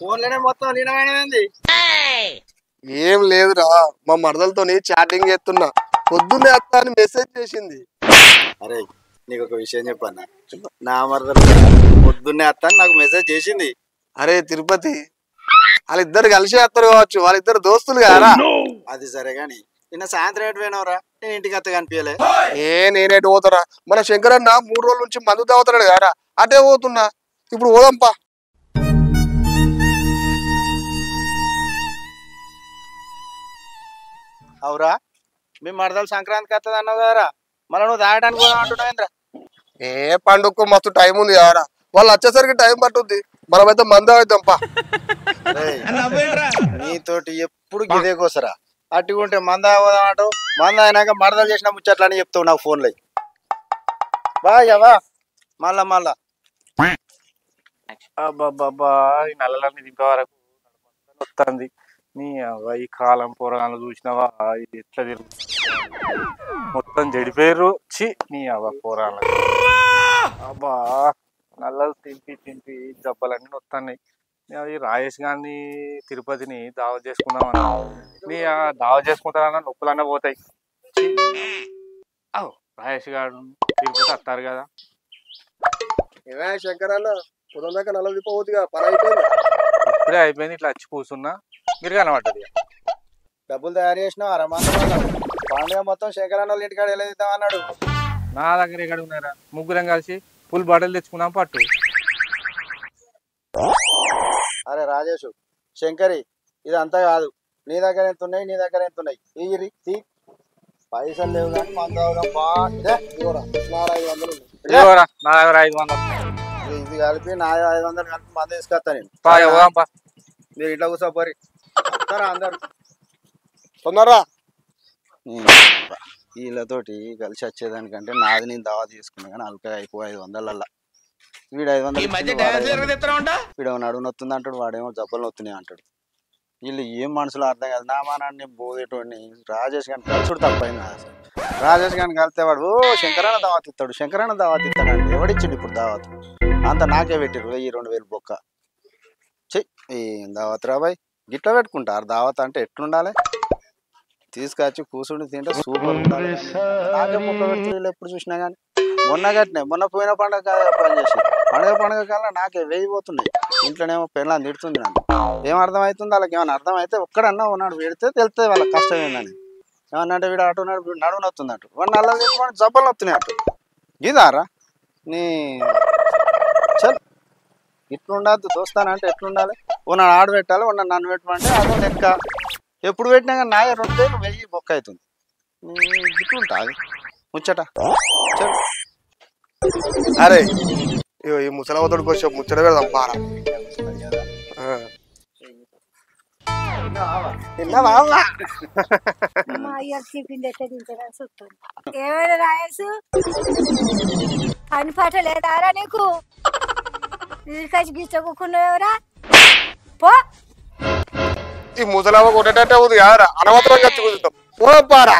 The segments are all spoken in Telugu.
ఫోన్లోనే మొత్తం లీనమైనది. ఏం లేదురా, మా మరదలతోని చాటింగ్ చేస్తున్నా. పొద్దున్నే అత్త అని మెసేజ్ చేసింది. అరే నీకు ఒక విషయం చెప్పన్నా, నా మరదలు పొద్దున్నే అత్త అని నాకు మెసేజ్ చేసింది. అరే తిరుపతి, వాళ్ళిద్దరు కలిసి వస్తారు కావచ్చు, వాళ్ళిద్దరు దోస్తులు కారా? అది సరే గాని నిన్న సాయంత్రం ఎటు పోయినవరా? నేను ఇంటికి అత్త కనిపించలే. నేనేటు పోతారా, మన శంకరన్న 3 రోజుల నుంచి మందు తాగుతాడు కారా, అటే పోతున్నా. ఇప్పుడు పోదాంపా. అవురా, మీ మరదలు సంక్రాంతికి వస్తుంది అన్నావు కదరా, మళ్ళీ నువ్వు తాగడానికి పోదాం అంటున్నావేంద్రా? పండుగకు మస్తు టైం ఉంది కారా, వాళ్ళు వచ్చేసరికి టైం పట్టుద్ది. మనమైతే మందు అవుతాంపా. నీతోటి ఎప్పుడు గిదే కోసరా, అట్టుకుంటే మంద పోదాం అంటావు, మంద అయినాక మరదలు చేసిన ముచ్చట్లని చెప్తావు నాకు ఫోన్లో. బాగా మళ్ళా అబ్బాబ్బా, ఈ నల్లలన్నీ దింపే వరకు వస్తుంది. నీ ఈ కాలం పోరగాళ్ళు చూసినావా ఎట్లా తిరుగుతుంది, మొత్తం చెడిపోయారు. చి నీ పోరాళ్ళు. అబ్బా నల్లలు తింపి జబ్బలన్నీ వస్తున్నాయి. అవి రాజేష్ గారిని తిరుపతిని దావత్ చేసుకుందామన్నా, నీ దావత్ చేసుకుంటానన్నా నొప్పులన్నా పోతాయి. రాజేష్ గారు తిరుపతి వస్తారు కదా. ఏమే శంకరన్న, పొద్దున్న దాకా నల్ల దింపవుతుందిగా, పని అయిపోయింది. ఇప్పుడే అయిపోయింది, ఇట్లా వచ్చి కూర్చున్నా, మీరు కనబడ్డది. డబ్బులు తయారు చేసినావు అరమా పండుగ మొత్తం శంకరన్న వాళ్ళ ఇంటికాడ ఎలా ఇద్దాం అన్నాడు. నా దగ్గర ఎక్కడ ఉన్నారా, ముగ్గురం కలిసి ఫుల్ బట్టలు తెచ్చుకున్నాం పట్టు. అరే రాజేష్, శంకరి ఇదంతా కాదు, నీ దగ్గర ఎంత ఉన్నాయి, నీ దగ్గర ఎంత ఉన్నాయి ఈ పైసలు లేవు కానీ మంద నా దగ్గర 500. ఇది కలిపి నా 500 కలిపి మంద తీసుకొస్తా నేను. మీరు ఇట్లా కూర్చోపోరి వస్తారా అందరు తొందరరా. వీళ్ళతోటి కలిసి వచ్చేదానికంటే నాది నేను దావా తీసుకున్నా కానీ అల్పగా అయిపో 500 వీడు 500 వీడేమో నడువు నొత్తుంది అంటాడు, వాడేమో జబ్బలు నొత్తున్నాయి అంటాడు. వీళ్ళు ఏం మనుషులు అర్థం కాదు. నా మానాన్ని బోదేటోడిని రాజేష్ గారిని కలిసుడు తప్పైంది. రాజేష్ గారిని కలిస్తే వాడు శంకరన్న దావత్ ఇస్తాడు, శంకరన్న దావత్ ఇస్తాడు అంటే ఎవడిచ్చిండు ఇప్పుడు దావత్? అంత నాకే పెట్టిరు 1000-2000 బొక్క. ఏం దావత్ రా బాయ్, గిట్లా పెట్టుకుంటారు దావత్ అంటే ఎట్లుండాలి? తీసుకొచ్చి కూర్చుండి తింటే సూపర్ ఉండాలి. నాకే ముక్క పెడుతుంది ఎప్పుడు చూసినా కానీ. మొన్న పోయిన పండుగ పని చేసి పండుగ కల్లా నాకే వేయిపోతున్నాయి. ఇంట్లోనేమో పెళ్ళని తిడుతుంది నన్ను. ఏం అర్థం అవుతుంది వాళ్ళకి? ఏమైనా అర్థం అయితే ఒక్కడన్నా ఉన్నాడు పెడితే తెలుస్తుంది వాళ్ళకి కష్టం ఏందని. ఏమన్నా అంటే వీడు అటు నడువు నొత్తుంది అంటు, వాడు నల్ల తీసుకొని జబ్బలు నొత్తున్నాయి అంటు. ఇదారా నీ చల్, ఇట్లుండద్దు. దోస్తానంటే ఎట్లుండాలి? ఉన్నాడు ఆడు పెట్టాలి, ఉన్నాడు నన్ను పెట్టమంటే అదో లెక్క. ఎప్పుడు పెట్టినా కానీ నాయ 2000 బొక్క అవుతుంది. ఇట్లుంటుంది ముచ్చట. అరే ఈ ముసలవతోడికి వచ్చే ముచ్చట పెడదాం పారా. ఏమైనా రాయసు పని పాట లేదారా నీకు? నీళ్ళకి గిచ్చకున్నావురా పో. ఈ ముసలవ్వ కొట్టేటట్టే ఉంది కాదురా, అనవసరం ఖర్చు కూర్చుంటాం. పో పారా.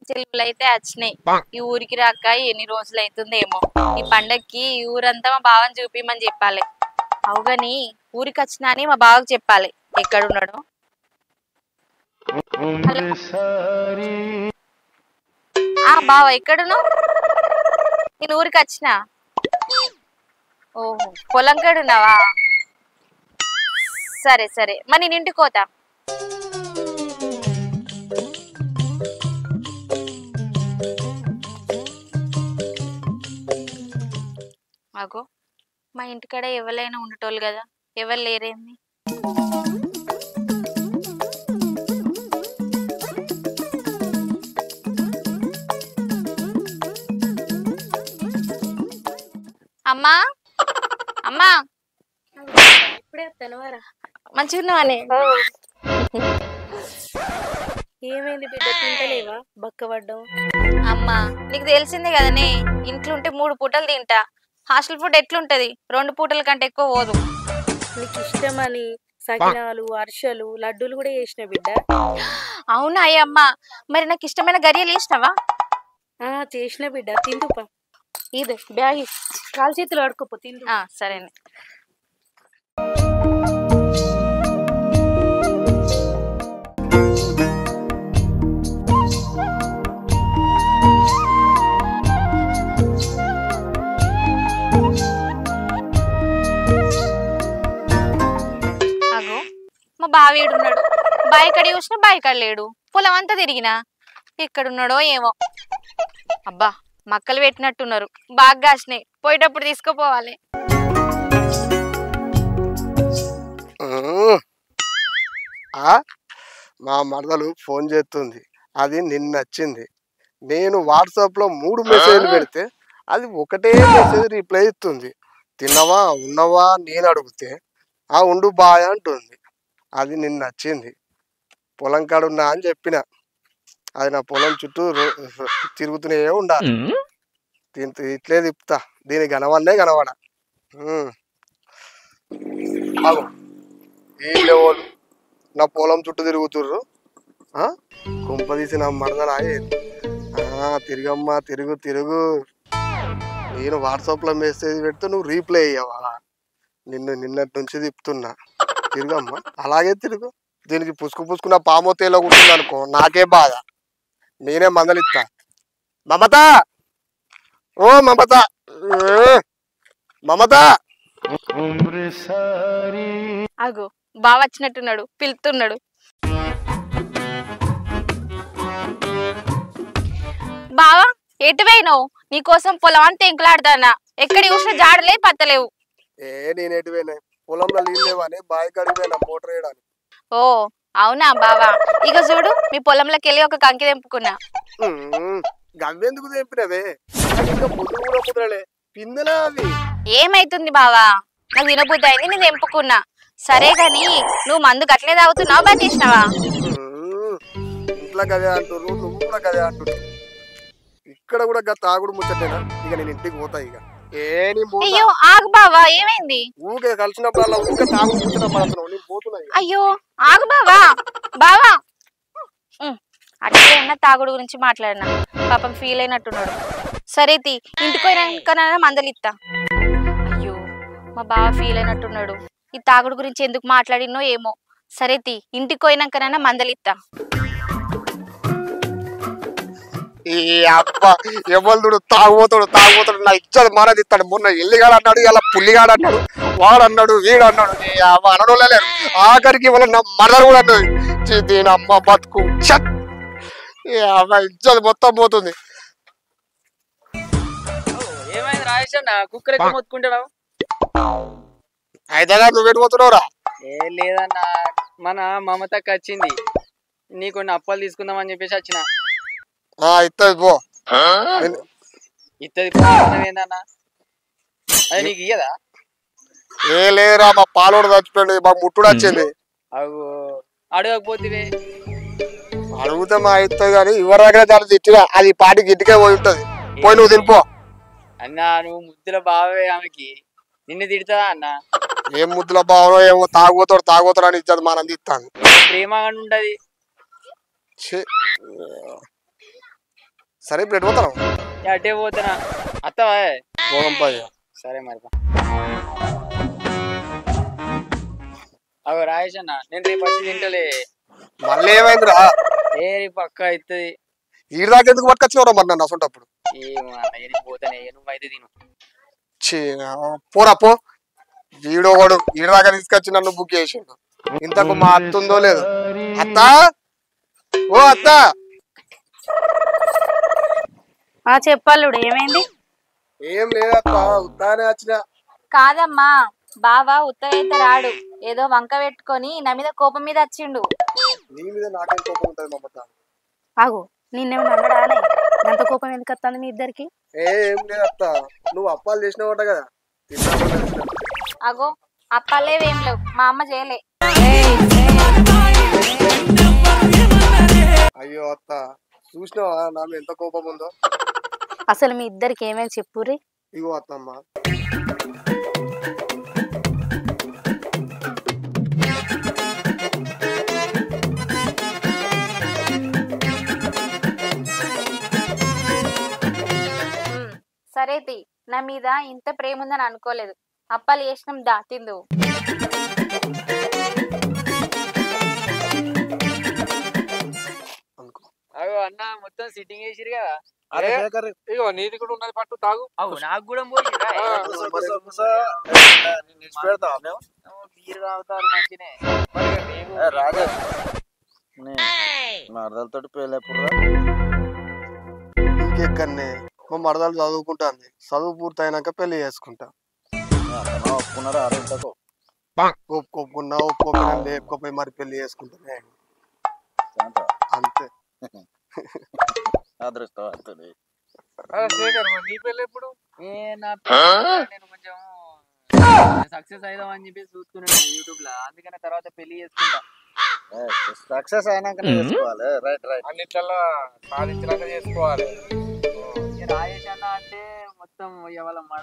సెలవులు అయితే వచ్చినాయి. ఈ ఊరికి రాక ఎన్ని రోజులు అవుతుందేమో. ఈ పండక్కి ఈ ఊరంతా మా బావని చూపిమని చెప్పాలి. అవుగాని ఊరికి వచ్చినా అని మా బావకు చెప్పాలి ఎక్కడున్నాడు. బావ ఎక్కడున్నావు? నేను ఊరికి వచ్చినా. ఓహో పొలం కాడున్నావా? సరే సరే, మరి నేను ఇంటికి పోతా. అగో మా ఇంటికాడ ఎవరైనా ఉండేటోళ్ళు కదా, ఎవరు లేరేంది? అమ్మా అమ్మా, ఇప్పుడే తెలవరా? మంచిగా ఉన్నావానే? ఏమైంది బిడ్డ, తింటలేవా? బక్కబడ్డావు. అమ్మా నీకు తెలిసిందే కదనే, ఇంట్లో ఉంటే 3 పూటలు తింటా. హాస్టల్ ఫుడ్ ఎట్లుంటది? 2 పూటల కంటే ఎక్కువ పోదు. నీకు ఇష్టమని సకినాలు, అరిసెలు, లడ్డూలు కూడా చేసిన బిడ్డ. అవునా అయ్యమ్మ, మరి నాకు ఇష్టమైన గరియలు వేసినావా? చేసిన బిడ్డ, తింటుపా. ఇది బ్యాగ్ కాలు చేతులు ఆడుకోపోతే సరేనే. అగో మా బావేడున్నాడు. బావి కడి చూసినా బావి కడ లేడు. పొలం అంతా తిరిగినా ఎక్కడున్నాడో ఏమో. అబ్బా మక్కలు పెట్టినట్టున్నారు, బాగా కాసినాయి. పోయేటప్పుడు తీసుకుపోవాలి. మా మరదలు ఫోన్ చేస్తుంది, అది నిన్న వచ్చింది. నేను వాట్సాప్లో 3 మెసేజ్లు పెడితే అది ఒకటే మెసేజ్ రిప్లై ఇస్తుంది. తిన్నవా ఉన్నవా నేను అడిగితే ఉండు బాయ్ అంటుంది. అది నిన్న వచ్చింది. పొలం కాడున్నా అని చెప్పిన. అది నా పొలం చుట్టూ తిరుగుతూనే ఉండాలి. దీంతో ఇట్లే తిప్పుతా, దీని కనవన్నే కనవడ. వీళ్ళెవరు నా పొలం చుట్టూ తిరుగుతుర్రు? కుంపదీసి నా మరదలాయే. తిరిగమ్మా తిరుగు తిరుగు. నేను వాట్సాప్లో మెసేజ్ పెడితే నువ్వు రీప్లై అయ్యావా? నిన్నటి నుంచి తిప్పుతున్నా. తిరుగమ్మా, అలాగే తిరుగు. దీనికి పుసుకున్న పామోతేలో కూర్చుంది అనుకో, నాకే బాధ. నేనే మందలిస్తా. మమత, ఓ మమత, మమత. అగో బావ వచ్చినట్టున్నాడు, పిలుతున్నాడు. బావా ఎటు పోయినావు? నీకోసం పొలం అంతా ఎంకులాడతానా. ఎక్కడ చూసినా జాడలే పత్తలేవు. నేను ఎటు పోయినా? పొలంలో నీళ్ళు లేవని బావి కాడికి పోయినా మోటార్ వేయడానికి. ఓ అవునా బావా? ఇక చూడు, మీ పొలంలోకి వెళ్ళి ఒక కంకి తెంపుకున్నా. గవ్వెందుకు తెంపినవే? ముద్రలే పిందెలా అవి. ఏమైతుంది బావా? నాకు తినబుద్ధి అయింది, నేను తెంపుకున్నా. సరే గాని నువ్వు మందు గట్లే తాగుతున్నావా, బంద్ చేసినావా? ఇంట్లో గదే అంటున్నారు, నువ్వు కూడా గదే అంటున్నావు. ఇక్కడ కూడా తాగుడు ముచ్చటేనా? ఇక నేను ఇంటికి పోతా. ఇక అయ్యో ఆగు బావా, ఏమైంది? ఊకే కలిసినప్పుడల్లా ఊకే తాగుడు ముచ్చట పడుతున్నావు. నేను పోతున్నా. అయ్యో ఆగు బావా. బావా అట్లే ఉన్న తాగుడు గురించి మాట్లాడినా, పాపం ఫీల్ అయినట్టున్నాడు. సరే తీ, ఇంటికి పోయినాక మందలిస్తా. అయ్యో మా బావ ఫీల్ అయినట్టున్నాడు. ఈ తాగుడు గురించి ఎందుకు మాట్లాడినో ఏమో. సరే తీ, ఇంటికి పోయినాకనైనా మందలిస్తా. ఈ అబ్బా ఎవరు తాగుపోతాడు నా ఇచ్చాడు మానది ఇస్తాడు. మొన్న ఎల్లిగాడు అన్నాడు, ఇలా పుల్లిగాడు అన్నాడు, వాడు అన్నాడు, వీడు అన్నాడు. అనడం లేదు. ఆఖరికి వాళ్ళ నా మదర్ కూడా అన్నది. దీని అమ్మ బతుకు ఇచ్చాడు మొత్తం పోతుంది. ఏమైంది రాజేష్ అన్న? కుక్కర్ ఎక్కువ మొత్తుకుంటున్నావు? అయితే నువ్వు పెట్టిపోతున్నావురా? ఏ లేదన్న, మన మమతకి వచ్చింది, నీకు కొన్ని అప్పాలు తీసుకుందామని చెప్పేసి వచ్చిన. ఇత్తది పో. ఇత్తది ఏందన్నా? అది నీకు ఇయ్యదా? ఏ లేదురా, మా పాలోడు చచ్చిపోయింది, మా ముట్టుడు వచ్చింది. అవు అడగకపోతే అడుగుతా మా ఇస్తుంది కానీ ఎవరి దగ్గర చాలా తిట్టినా అది పాటికి ఇంటికే పోయి ఉంటది. పోయి నువ్వు తినిపో. అన్నా నువ్వు ముద్దుల బావే, ఆమెకి నిన్ను తిడతాదా అన్న? ఏం ముద్దుల బావో ఏమో, తాగుతాడు అని ఇచ్చేది మనం తిస్తాను. ప్రేమగా ఉంటది. సరే ఇప్పుడు ఎటు పోతాను? అటే పోతానా? అత్తవా? పోదంపా. సరే మరి. అవ రాయేష్ అన్న, నేను రేపు వచ్చి తింటలే. మళ్ళీ ఏమైందిరా? ఏ రేపు పక్క అవుతుంది. ఈ దాకా ఎందుకు పట్టుకొచ్చినవరా మరి నన్ను అసంటప్పుడు? ఏమో అన్న, పోతానే, నువ్వు అయితే తిను. పోరా పో. వీడోడు ఈ దాకా తీసుకొచ్చి నన్ను బుక్ చేసిండు. ఇంతకు మా అత్త ఉందో లేదు. అత్త, ఓ అత్త. చెప్పాలుడు, ఏమైంది? ఏం లేదత్త, ఉత్తానే వచ్చిన. కాదమ్మా, బావ ఉత్తరైతే రాడు, ఏదో వంక పెట్టుకొని నా మీద కోపం మీద వచ్చిండు. నీ మీద నాకేం కోపం ఉంటది మమత? ఆగు, నిన్నేమన్నా అన్నాడానే? అంత కోపం ఎందుకు వస్తుంది మీ ఇద్దరికి? ఏం లేదత్త, నువ్వు అప్పాలు చేసినావట కదా. అగో అప్పాలేవేం లేవు, మా అమ్మ చేయలే. అయ్యో అత్త, చూసినావా నా మీద ఎంత కోపం ఉందో? అసలు మీ ఇద్దరికి ఏమేమి చెప్పుర్రి? ఇగో అత్తమ్మ, సరే నా మీద ఇంత ప్రేమ ఉందని అనుకోలేదు. అప్పాలు చేసినాం దా తిందు. అగో అన్న మొత్తం సిట్టింగ్ చేసిరు కదా. అరే ఇగో నీది కూడా ఉన్నది పట్టు తాగు. అవు నాకు కూడా పోసిరా. బీరు తాగుతారు మంచినే. రాజేష్ మరదలతో పెళ్ళెప్పుడు ఇంకెక్కడనే మా మరదలు చదువుకుంటాను. చదువు పూర్తయినాక పెళ్లి చేసుకుంటా. ఒప్పుకున్నారా అరంతకు ఒప్పుకోకుండా ఒప్పుకోకుండా లేకపోయి మరి పెళ్లి చేసుకుంటానే అంతే. అదృష్టవంతుడి. శేఖర్ మరి నీ పెళ్ళి ఎప్పుడు? నేను కొంచెం సక్సెస్ అయిదాం అని చెప్పేసి చూస్తున్నాను యూట్యూబ్ లో. అందుకనే తర్వాత పెళ్లి చేసుకుంటా. సక్సెస్ అయినాక చేసుకోవాలి. Right right. అన్నిట్లలో సాధించినాక చేసుకోవాలి. రాజేష్ అన్న అంటే మొత్తం ఎవరి మాట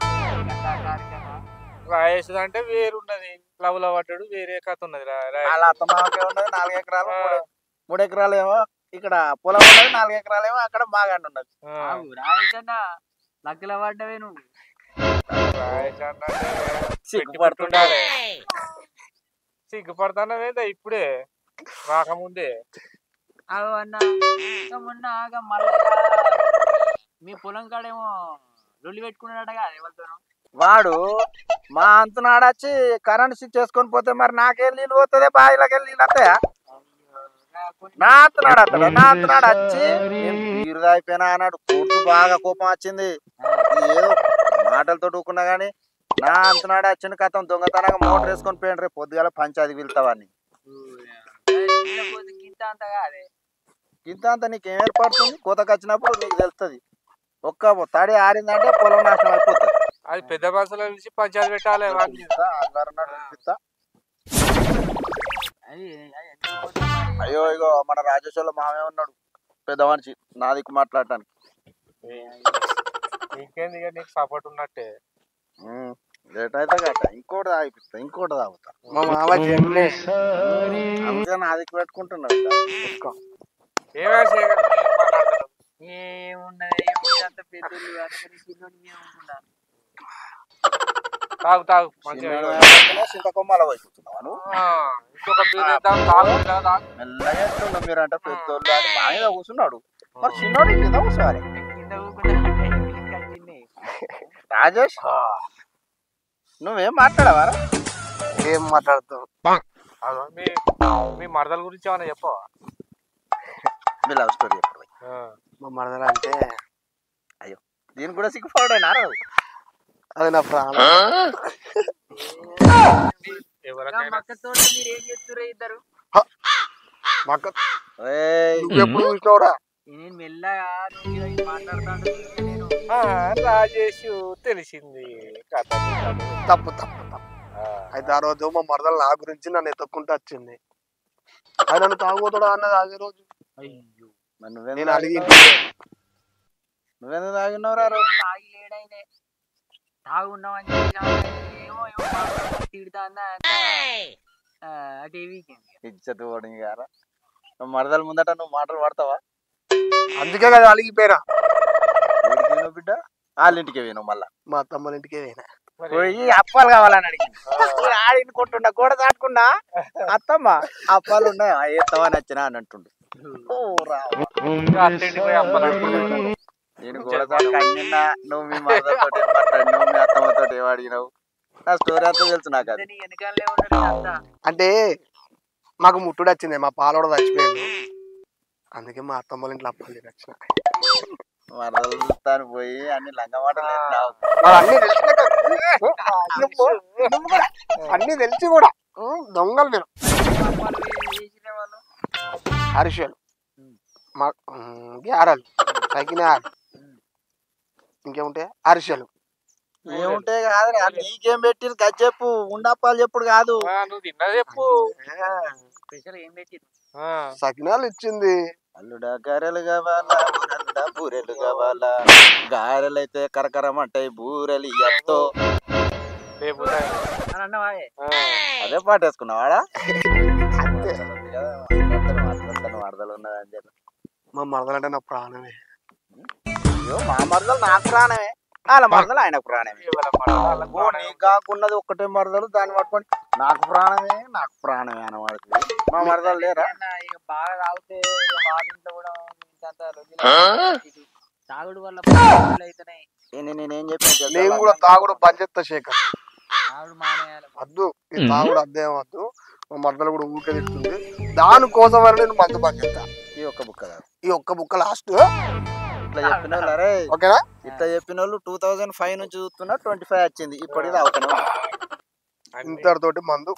రాయేష్ అంటే వేరున్నది. లవ్ లో పడ్డాడు వేరే కథ ఉన్నది. వాళ్ళ అత్తమాకే ఉన్నది 4 ఎకరాలు 3 ఎకరాలు ఏమో ఇక్కడ పొలం ఉన్నది, 4 ఎకరాలు ఏమో అక్కడ బాగానే ఉన్నది. రాజేష్ అన్న లక్కల పడ్డవే నువ్వు. రాయేష్ అంటే సిగ్గుపడుతుండాలి. సిగ్గుపడతానవేందా ఇప్పుడే రాకముందే? అవు అన్న మొన్న మళ్ళీ మీ పొలం కాడేమో లొల్లి పెట్టుకున్నాడగా ఎవరితోనో. వాడు మా అంతనాడొచ్చి కరెంట్ స్విచ్ చేసుకొని పోతే మరి నాకేం నీళ్ళు పోతుంది, బావిలోకి వెళ్ళి నీళ్ళు వస్తాయా? నా అంతనాడు వచ్చి తీరుగా అయిపోయినా అన్నాడు. కూర్చు బాగా కోపం వచ్చింది. ఏదో మాటలతో ఊకున్నా గానీ నా అంతనాడు వచ్చిన కథం దొంగతనంగా మోటార్ వేసుకొని పోయిండు. రేపు పొద్దుగాల పంచాది వెళ్తావని ఇంత అంత నీకేం ఏర్పడుతుంది? కోతకు వచ్చినప్పుడు నీకు తెలుస్తుంది. ఒక్క తడి ఆరిందంటే పొలం నాశనం అయిపోతుంది. అది పెద్ద బస్సులో పిలిచి పంచాయతీ పెట్టాలి. అయ్యో ఇగో మన రాజేశ్వర్లో మామే ఉన్నాడు పెద్ద మనిషి నా దిక్కు మాట్లాడటానికి. నీకేంది నీకు సపోర్ట్ ఉన్నట్టే. లేట్ అయితే గట్ట ఇంకోటి తాగిపిస్తా, ఇంకోటి తాగుతా. మా మామ అందుకే నా దిక్కు పెట్టుకుంటున్నాడు. ఏమున్నది అంత పెద్దోళ్ళు తాగు తాగు చింతకొమ్మల అయిపోతున్నావా నువ్వు? ఇంకొక తాగు మెల్లగా ఎట్లున్నావు మీరు అంటే పెద్దోళ్ళు అని బాగా కూర్చున్నాడు. మరి చిన్నోడు కింద కూర్చోవాలి. రాజేష్ నువ్వేం మాట్లాడవారా? ఏం మాట్లాడతావు? మీ మరదల గురించి ఏమన్నా చెప్పవా? మీ లవ్ స్టోరీ ఎప్పుడు? మా మరదలు అంటే అయ్యో దీనికి కూడా సిగ్గుపడైనా అది నా ప్రాణం. మక్కతో మీరు ఏం చేస్తుర్రు ఇద్దరు? ఎప్పుడు చూసినవురా? నేను మెల్లగా మాట్లాడతాను. నేను రాజేష్ తెలిసింది తప్పు తప్పు తప్పు. అయితే ఆ రోజు మా మరదలు నా గురించి నన్ను ఎత్తుక్కుంటూ వచ్చింది. అది నన్ను తాగుతాడా అన్నది అదే రోజు. అయ్యో నేను అడిగి నువ్వెందుకు తాగినవరా? తాగి లేడైనే తాగున్నామని చెప్పి ఏమో తిడతా టీవీకి ఇజ్జత్ ఓడింగ్ గారా. మరదల ముందట నువ్వు మాటలు పడతావా? అందుకే కదా అలిగిపోయినా. బిడ్డ వాళ్ళ ఇంటికి పోయినావు, మళ్ళా మా తమ్ముల ఇంటికే పోయినా. పోయి అప్పాలు కావాలని అడిగింది. ఆడిని కొట్టుండా గోడ దాటుకున్నా అత్తమ్మ అప్పాలు ఉన్నాయి ఎత్తవని వచ్చినా అని అంటుండు. నేను గోడ దాటుకున్నా నువ్వు మీ మరదలతో మాట్లాడినావు, మీ అత్తమ్మతో ఏం అడిగినావు? నా స్టోరీ అంతా తెలుసు నాకు. అది అంటే మాకు ముట్టుడు వచ్చింది, మా పాలోడ చచ్చిపోయాడు. అందుకే మా అత్తమ్మల ఇంట్లో అప్పాలు తినొచ్చిన. మరదలు పోయి అన్ని లంగ మాటలు అన్ని తెలిసి కూడా దొంగలు మీరు. అరిసెలు, గ్యారలు, సకినాలు, ఇంకేముంటాయి అరిసెలు. ఏముంటాయి కాదు నీకేం పెట్టిరు గది చెప్పు. ఉండప్పాలు చెప్పుడు కాదు, నువ్వు తిన్నా చెప్పు. ఏం పెట్టి సకినాలు ఇచ్చింది. అల్లుడా గారెలు కావాలా, అల్లుడా బూరెలు కావాలా, గారెలు అయితే కరకరమంటాయి, బూరెలు ఎత్తో. అదే పాట వేసుకున్నావాడా? మరదలు ఉన్నదని చెప్పి. మా మరదలు అంటే నా ప్రాణమే. అయ్యో మా మరదలు నాకు ప్రాణమే. వాళ్ళ మరదలు ఆయనకు ప్రాణమే. ఓ నీకు కాకున్నది ఒక్కటే మరదలు, దాన్ని పట్టుకొని నాకు ప్రాణమే అనవాడుతుంది. మా మరదలు లేరా? ఇక బాగా తాగితే వాళ్ళ ఇంట్లో కూడా తాగుడు వల్ల అవుతున్నాయి. నేనేం చెప్పాను నేను కూడా తాగుడు బంద్ చేస్తా శేఖర్. తాగుడు మానేయాలి. వద్దు ఈ తాగుడు అద్దేం వద్దు. మా మరదలు కూడా ఊరికే తింటుంది. దానికోసం అని నేను మందు బంద్ చేస్తా. ఈ ఒక్క బుక్క కాదు, ఈ ఒక్క బుక్క లాస్ట్. ఇట్లా చెప్పిన వాళ్ళు అరే ఓకేనా? ఇట్లా చెప్పిన వాళ్ళు 2005 నుంచి చూస్తున్నా 25 వచ్చింది, ఇప్పటికి తాగుతాను. ఇంతటితోటి మందు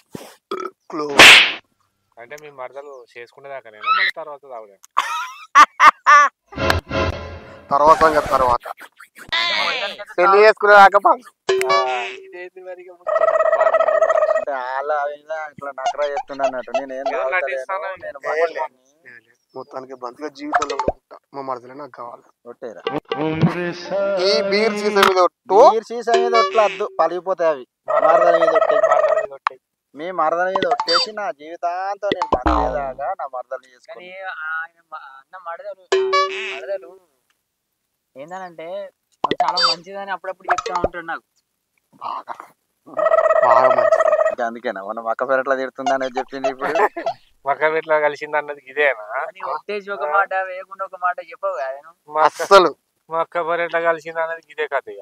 క్లోజ్. అంటే మీ మరదలు చేసుకునేదాకా నేను మళ్ళీ తర్వాత తాగుదాం. తర్వాత పెళ్లి చేసుకునేదాకా మందు. ఇదేంటి మరి అంటే అలా ఇట్లా నకరా చెప్తుండ అన్నట్టు. నేనేం మొత్తానికి బంతిగా జీవితంలో కూడా ఉంటా. మా మరదలే నాకు కావాలి. కొట్టేరా ఈ బీర్ సీసా మీద ఒట్టు. బీర్ సీసా మీద ఒట్లు వద్దు, పలిగిపోతాయి అవి. మరదల మీద ఒట్టే, మీ మరదల మీద ఒట్టేసి నా జీవితాంతో నేను మరదేదాకా నా మరదలు చేసుకుని. ఆయన అన్న మరదలు ఏందనంటే చాలా మంచిదని అప్పుడప్పుడు చెప్తా ఉంటాడు నాకు. బాగా బాగా మంచిది. అందుకేనా మనం అక్క పెరట్లా తిడుతుంది అనేది చెప్పింది. ఇప్పుడు మక్క పెట్లా కలిసింది అన్నది ఇదేనా? ఒట్టేసి ఒక మాట వేయకుండా ఒక మాట చెప్పవు కదా. అస్సలు మా అక్క పెరట్లా కలిసింది అన్నది ఇదే కథ. ఇక